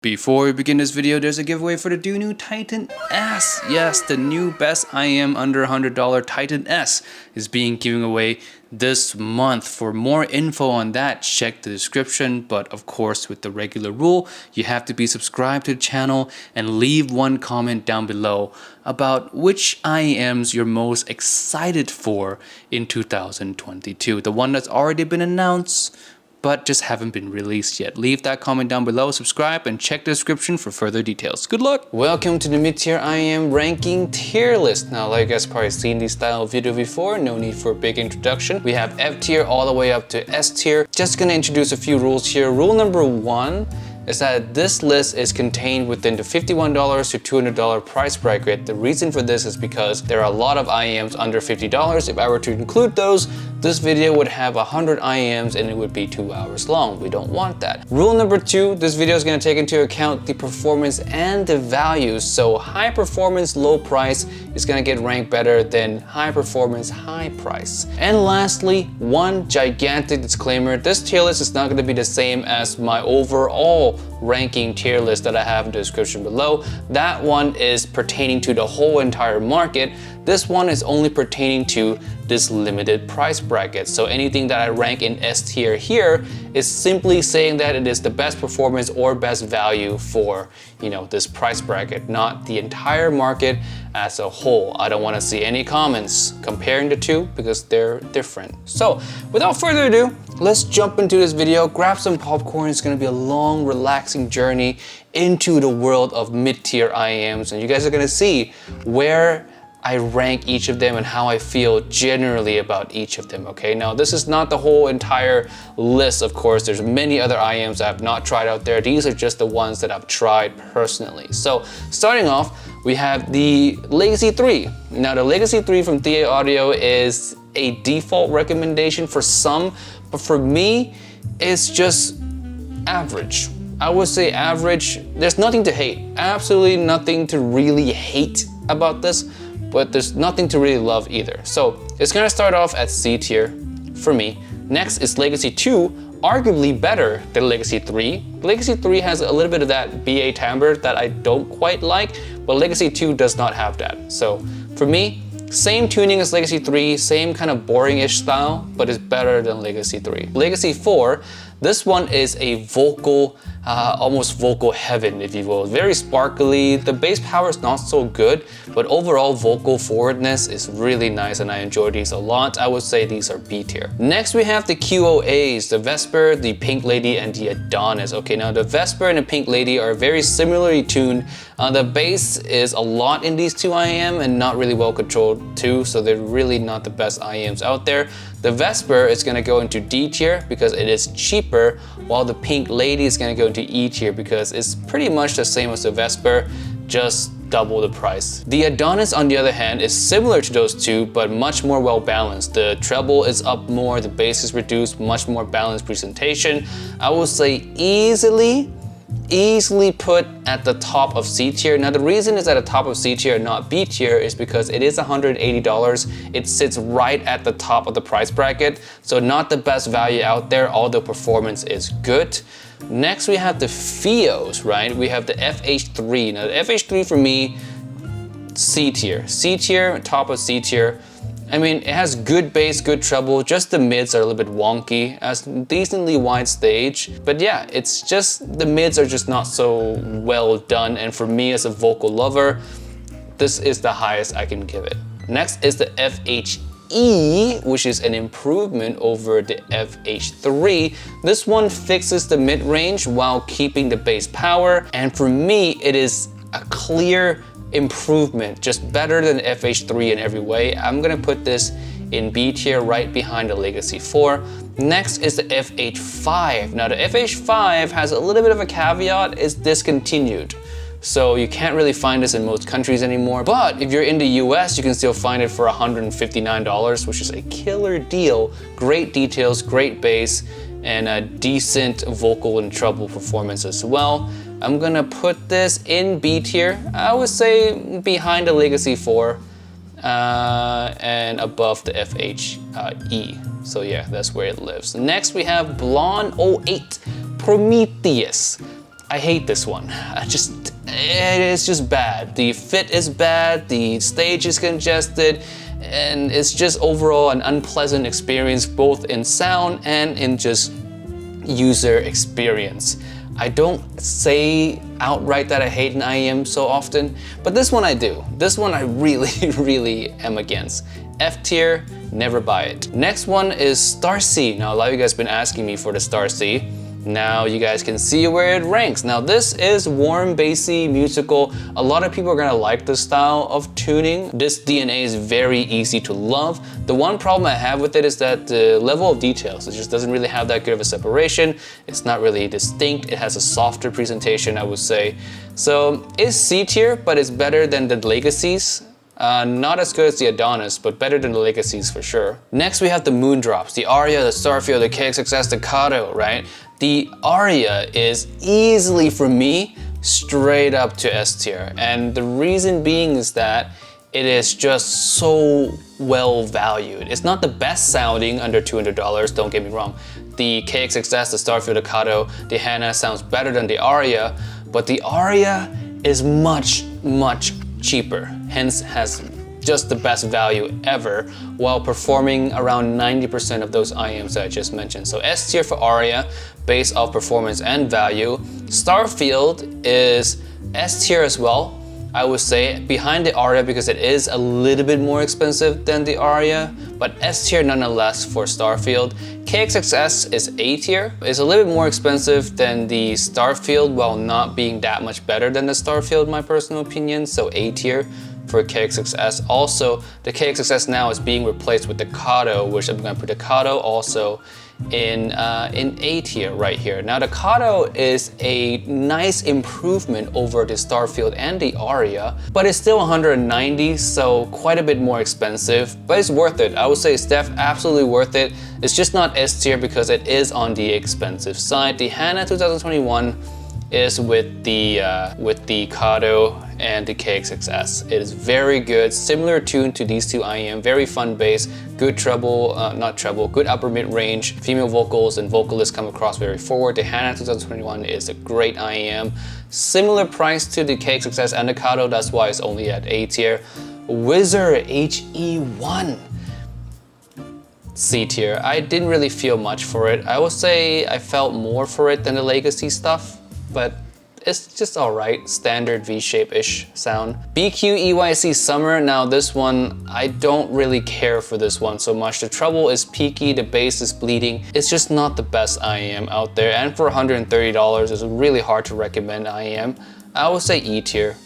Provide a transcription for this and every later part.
Before we begin this video, there's a giveaway for the new Titan S. Yes, the new best IEM under $100 Titan S is being given away this month. For more info on that, check the description. But of course, with the regular rule, you have to be subscribed to the channel and leave one comment down below about which IEMs you're most excited for in 2022. The one that's already been announced, but just haven't been released yet. Leave that comment down below, subscribe, and check the description for further details. Good luck! Welcome to the mid-tier IEM ranking tier list. Now, like you guys probably seen this style of video before, no need for a big introduction. We have F tier all the way up to S tier. Just gonna introduce a few rules here. Rule number one is that this list is contained within the $51 to $200 price bracket. The reason for this is because there are a lot of IEMs under $50. If I were to include those, this video would have 100 IEMs and it would be 2 hours long. We don't want that. Rule number two, this video is going to take into account the performance and the values. So high performance, low price is going to get ranked better than high performance, high price. And lastly, one gigantic disclaimer, this tier list is not going to be the same as my overall ranking tier list that I have in the description below. That one is pertaining to the whole entire market. This one is only pertaining to this limited price bracket. So anything that I rank in S tier here is simply saying that it is the best performance or best value for, this price bracket, not the entire market as a whole. I don't want to see any comments comparing the two because they're different. So without further ado, let's jump into this video. Grab some popcorn. It's going to be a long, relaxing journey into the world of mid-tier IEMs, and you guys are going to see where I rank each of them and how I feel generally about each of them, okay? Now, this is not the whole entire list, of course. There's many other IEMs I have not tried out there. These are just the ones that I've tried personally. So, starting off, we have the Legacy 3. Now, the Legacy 3 from Bqeyc Audio is a default recommendation for some, but for me, it's just average. I would say average. There's nothing to hate. Absolutely nothing to really hate about this, but there's nothing to really love either. So it's gonna start off at C tier for me. Next is Legacy 2, arguably better than Legacy 3. Legacy 3 has a little bit of that BA timbre that I don't quite like, but Legacy 2 does not have that. So for me, same tuning as Legacy 3, same kind of boring-ish style, but it's better than Legacy 3. Legacy 4, this one is a vocal, almost vocal heaven, if you will. Very sparkly. The bass power is not so good, but overall vocal forwardness is really nice and I enjoy these a lot. I would say these are B tier. Next, we have the QOAs, the Vesper, the Pink Lady, and the Adonis. Okay, now the Vesper and the Pink Lady are very similarly tuned. The bass is a lot in these two IEM and not really well controlled too, so they're really not the best IEMs out there. The Vesper is gonna go into D tier because it is cheaper, while the Pink Lady is gonna go into E tier because it's pretty much the same as the Vesper, just double the price. The Adonis, on the other hand, is similar to those two, but much more well balanced. The treble is up more, the bass is reduced, much more balanced presentation. I would say easily put at the top of C tier. Now the reason it's at the top of C tier and not B tier is because it is $180. It sits right at the top of the price bracket, so not the best value out there, although performance is good. Next we have the Fios, right? We have the FH3. Now the FH3 for me, C tier. C tier, top of C tier. I mean, it has good bass, good treble, just the mids are a little bit wonky, as decently wide stage. But yeah, it's just, the mids are just not so well done, and for me as a vocal lover, this is the highest I can give it. Next is the FHE, which is an improvement over the FH3. This one fixes the mid-range while keeping the bass power, and for me, it is a clear improvement, just better than FH3 in every way. I'm gonna put this in B tier right behind the Legacy 4. Next is the FH5. Now the FH5 has a little bit of a caveat, it's discontinued. So you can't really find this in most countries anymore. But if you're in the US, you can still find it for $159, which is a killer deal. Great details, great bass, and a decent vocal and treble performance as well. I'm gonna put this in B tier. I would say behind the Legacy 4 and above the FHE. So yeah, that's where it lives. Next we have Blonde 08 Prometheus. I hate this one. It is just bad. The fit is bad, the stage is congested, and it's just overall an unpleasant experience both in sound and in just user experience. I don't say outright that I hate an IEM so often, but this one I do. This one I really, really am against. F tier, never buy it. Next one is Star Se. Now a lot of you guys have been asking me for the Star Se. Now you guys can see where it ranks. Now this is warm, bassy, musical. A lot of people are gonna like this style of tuning. This DNA is very easy to love. The one problem I have with it is that the level of details, it just doesn't really have that good of a separation. It's not really distinct. It has a softer presentation, I would say. So it's C tier, but it's better than the Legacies. Not as good as the Adonis, but better than the Legacies for sure. Next we have the Moondrops, the Aria, the Starfield, the KXXS, the Kato, right? The Aria is easily, for me, straight up to S tier. And the reason being is that it is just so well valued. It's not the best sounding under $200, don't get me wrong. The KXXS, the Starfield, the Kato, the Hana sounds better than the Aria, but the Aria is much, much cheaper, hence has just the best value ever while performing around 90% of those IEMs that I just mentioned. So S tier for Aria based off performance and value. Starfield is S tier as well, I would say, behind the Aria because it is a little bit more expensive than the Aria, but S tier nonetheless for Starfield. KXXS is A tier. It's a little bit more expensive than the Starfield while not being that much better than the Starfield, in my personal opinion, so A tier for KXXS. Also, the KXXS now is being replaced with the Kato, which I'm gonna put the Kato also in A tier right here. Now the Kato is a nice improvement over the Starfield and the Aria, but it's still 190, so quite a bit more expensive, but it's worth it. I would say it's absolutely worth it. It's just not S tier because it is on the expensive side. The Hana 2021 is with the Kato and the KXXS. It is very good, similar tune to these two IEM, very fun bass, good treble, not treble, good upper mid range, female vocals and vocalists come across very forward. The Hana 2021 is a great IEM, similar price to the KXXS and the Kato, that's why it's only at A tier. Wizard HE1, C tier. I didn't really feel much for it. I would say I felt more for it than the Legacy stuff, but it's just alright, standard V-shape-ish sound. Bqeyc Summer, now this one, I don't really care for this one so much. The treble is peaky, the bass is bleeding. It's just not the best IEM out there, and for $130, it's really hard to recommend IEM. I would say E tier,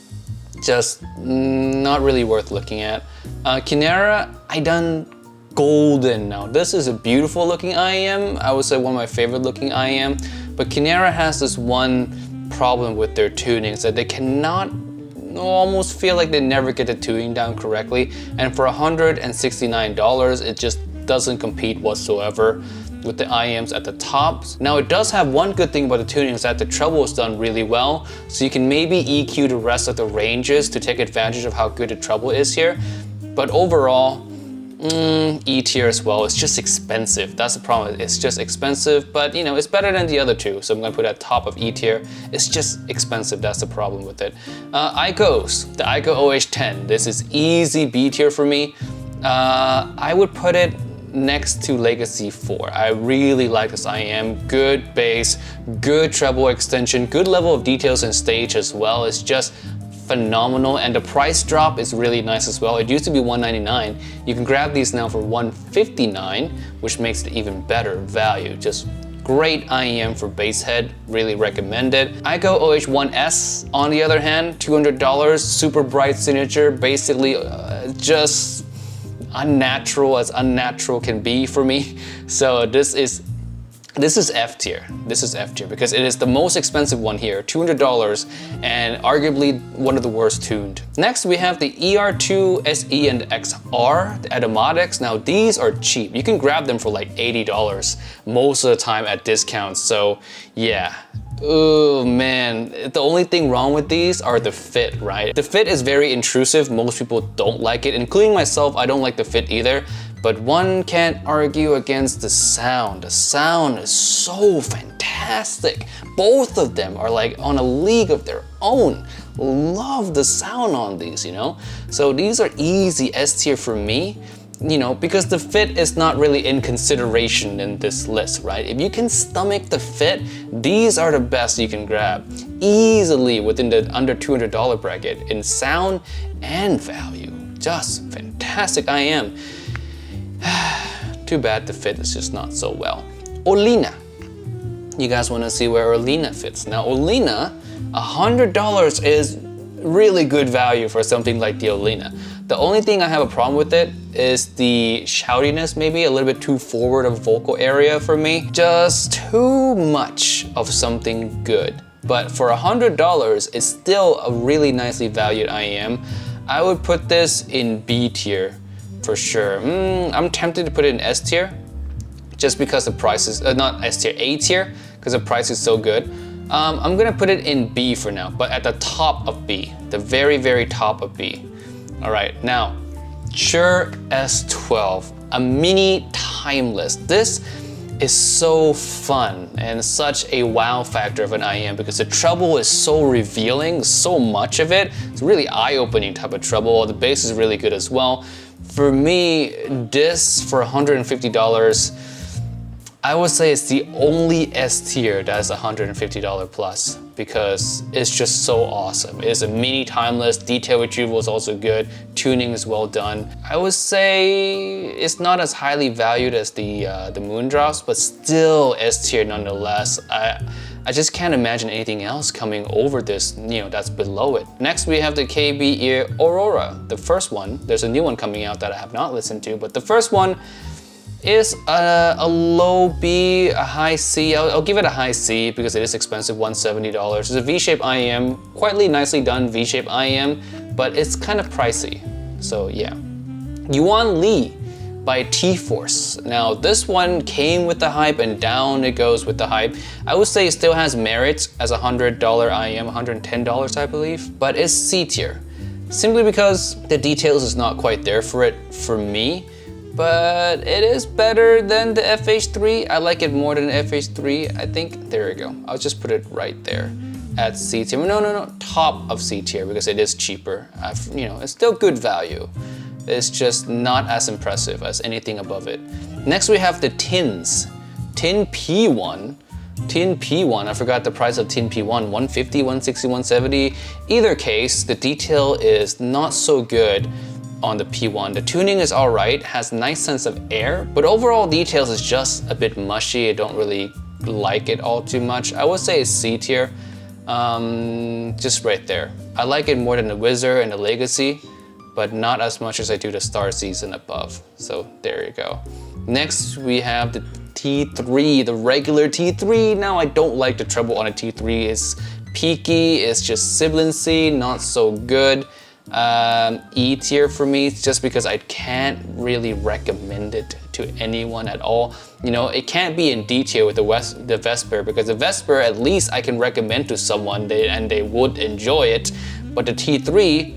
just not really worth looking at. Kinera, I done Golden now. This is a beautiful looking IEM, I would say one of my favorite looking IEM, but Kinera has this one problem with their tunings that they cannot, almost feel like they never get the tuning down correctly, and for $169 it just doesn't compete whatsoever with the IEMs at the tops. Now it does have one good thing about the tuning is that the treble is done really well, so you can maybe EQ the rest of the ranges to take advantage of how good the treble is here, but overall E tier as well. It's just expensive. That's the problem. It's just expensive, but you know, it's better than the other two, so I'm gonna put it at top of E tier. It's just expensive. That's the problem with it. ICOs, the ICO OH10. This is easy B tier for me. I would put it next to Legacy 4. I really like this IEM. Good bass, good treble extension, good level of details in stage as well. It's just phenomenal, and the price drop is really nice as well. It used to be $199. You can grab these now for $159, which makes it even better value. Just great IEM for bass head, really recommend it. ICO OH1S on the other hand, $200, super bright signature, basically just unnatural as unnatural can be for me. So this is F tier. This is F tier because it is the most expensive one here, $200, and arguably one of the worst tuned. Next, we have the Er2 Se and XR, the Automatics. Now these are cheap. You can grab them for like $80 most of the time at discounts. So yeah. Oh man, the only thing wrong with these are the fit, right? The fit is very intrusive. Most people don't like it, including myself. I don't like the fit either. but one can't argue against the sound. The sound is so fantastic. Both of them are like on a league of their own. Love the sound on these, you know? So these are easy S tier for me, you know, because the fit is not really in consideration in this list, right? If you can stomach the fit, these are the best you can grab. Easily within the under $200 bracket in sound and value. Just fantastic IEM. Too bad the fit is just not so well. Olina. You guys want to see where Olina fits. Now Olina, $100 is really good value for something like the Olina. The only thing I have a problem with it is the shoutiness, maybe a little bit too forward of vocal area for me. Just too much of something good. But for $100, it's still a really nicely valued IEM. I would put this in B tier for sure. I'm tempted to put it in S tier just because the price is, not S tier, A tier, because the price is so good. I'm gonna put it in B for now, but at the top of B, the very, very top of B. All right, now, Shure S12, a mini timeless. This is so fun and such a wow factor of an IEM because the treble is so revealing, so much of it. It's really eye-opening type of treble. The bass is really good as well. For me, this for $150, I would say it's the only S tier that's $150 plus because it's just so awesome. It's a mini timeless, detail retrieval is also good, tuning is well done. I would say it's not as highly valued as the Moondrops, but still S tier nonetheless. I just can't imagine anything else coming over this, you know, that's below it. Next we have the KB Ear Aurora, the first one. There's a new one coming out that I have not listened to, but the first one is a low B, a high C. I'll give it a high C because it is expensive, $170. It's a V-shaped IEM, quietly nicely done V-shaped IEM, but it's kind of pricey. So yeah. Yuan Li by T-Force. Now this one came with the hype and down it goes with the hype. I would say it still has merit as a $100 IEM, $110 I believe, but it's C tier. Simply because the details is not quite there for it for me. But it is better than the FH3. I like it more than the FH3, I think. There we go. I'll just put it right there at C tier. No, top of C tier because it is cheaper. You know, it's still good value. It's just not as impressive as anything above it. Next we have the Tins. Tin P1. Tin P1, I forgot the price of Tin P1, 150, 160, 170. Either case, the detail is not so good on the P1. The tuning is all right, has a nice sense of air, but overall details is just a bit mushy. I don't really like it all too much. I would say it's C tier, just right there. I like it more than the Wizard and the Legacy, but not as much as I do the Star Season above. So there you go. Next we have the T3, the regular T3. Now I don't like the treble on a T3. It's peaky, it's just sibilancy, not so good. E tier for me just because I can't really recommend it to anyone at all. You know, it can't be in D tier with the Vesper because the Vesper at least I can recommend to someone and they would enjoy it, but the T3,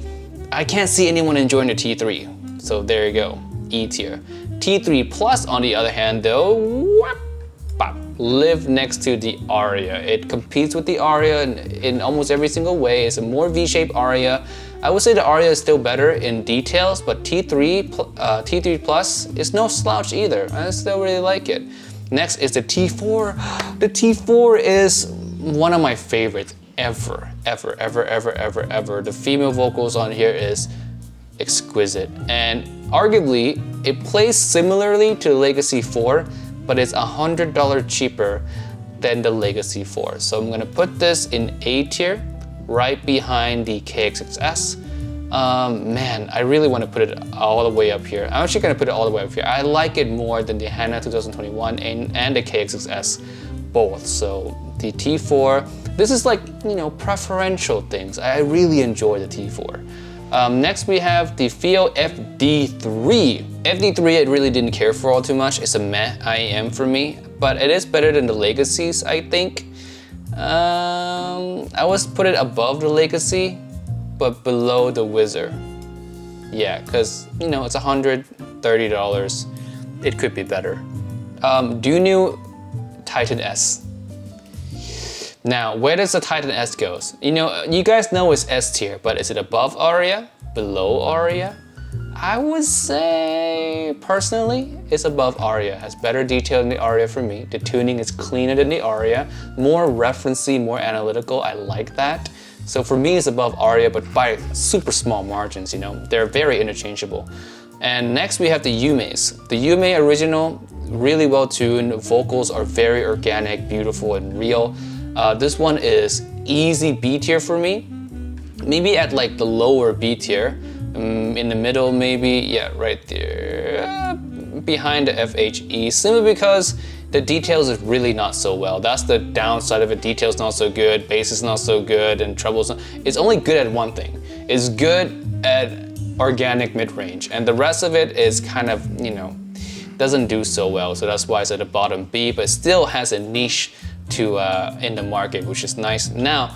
I can't see anyone enjoying the T3. So there you go, E tier. T3 Plus on the other hand though, live next to the Aria. It competes with the Aria in almost every single way. It's a more V-shaped Aria. I would say the Aria is still better in details, but T3 Plus is no slouch either. I still really like it. Next is the T4. The T4 is one of my favorites ever. The female vocals on here is exquisite. And arguably, it plays similarly to the Legacy 4, but it's $100 cheaper than the Legacy 4. So I'm gonna put this in A tier, right behind the KX6S. Man, I really want to put it all the way up here. I'm actually going to put it all the way up here. I like it more than the HANA 2021 and the KX6S both. So the T4, this is like, you know, preferential things. I really enjoy the T4. Next we have the Feel FD3. FD3 I really didn't care for all too much. It's a meh IEM for me, but it is better than the Legacies, I think. I would put it above the Legacy, but below the Wizard. Yeah, because, you know, it's $130. it could be better. Do new Titan S. Now, where does the Titan S goes? You know, you guys know it's S tier, but is it above Aria? Below Aria? I would say, personally, it's above Aria. Has better detail than the Aria for me. The tuning is cleaner than the Aria. More referencey, more analytical. I like that. So for me, it's above Aria, but by super small margins, you know. They're very interchangeable. And next we have the IEMs. The IEM original, really well tuned. Vocals are very organic, beautiful, and real. This one is easy B tier for me. Maybe at like the lower B tier. In the middle maybe, yeah, right there. Behind the FHE, simply because the details is really not so well. That's the downside of it. Detail's not so good, bass is not so good, and trebles not. It's only good at one thing. It's good at organic mid-range, and the rest of it is kind of, you know, doesn't do so well. So that's why it's at the bottom B, but still has a niche to in the market, which is nice. Now,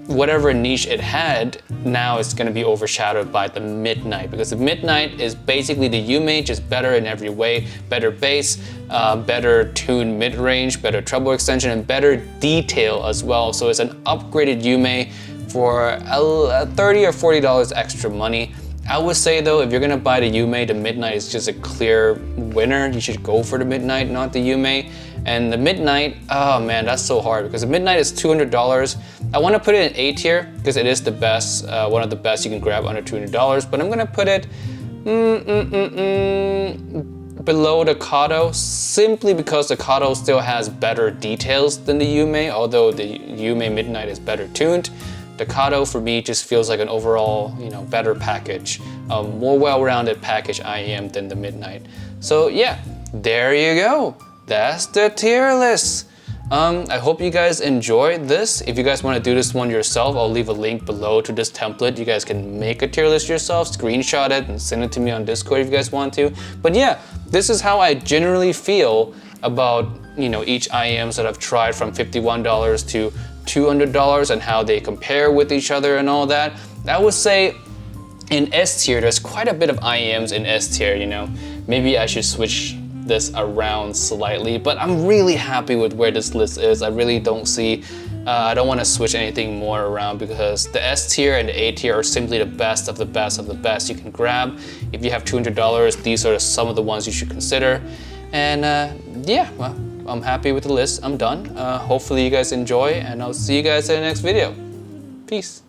whatever niche it had, now it's going to be overshadowed by the Midnight, because the Midnight is basically the IEM, just better in every way. Better bass, better tuned mid-range, better treble extension, and better detail as well. So it's an upgraded IEM for $30 or $40 extra money. I would say though, if you're gonna buy the IEM, the Midnight is just a clear winner. You should go for the Midnight, not the IEM. And the Midnight, oh man, that's so hard, because the Midnight is $200. I want to put it in A tier because it is the best, one of the best you can grab under $200. But I'm gonna put it below the Kato, simply because the Kato still has better details than the IEM. Although the IEM Midnight is better tuned, the Kato for me just feels like an overall, you know, better package, more well-rounded package IEM than the Midnight. So yeah, there you go. That's the tier list. I hope you guys enjoyed this. If you guys want to do this one yourself, I'll leave a link below to this template. You guys can make a tier list yourself, screenshot it, and send it to me on Discord if you guys want to. But yeah, this is how I generally feel about, you know, each IEMs that I've tried, from $51 to $200, and how they compare with each other and all that. I would say in S tier, there's quite a bit of IEMs in S tier, you know. Maybe I should switch this around slightly, but I'm really happy with where this list is. I really don't see, I don't want to switch anything more around, because the S tier and the A tier are simply the best of the best of the best you can grab. If you have $200, these are some of the ones you should consider. And yeah, well, I'm happy with the list. I'm done. Hopefully you guys enjoy, and I'll see you guys in the next video. Peace.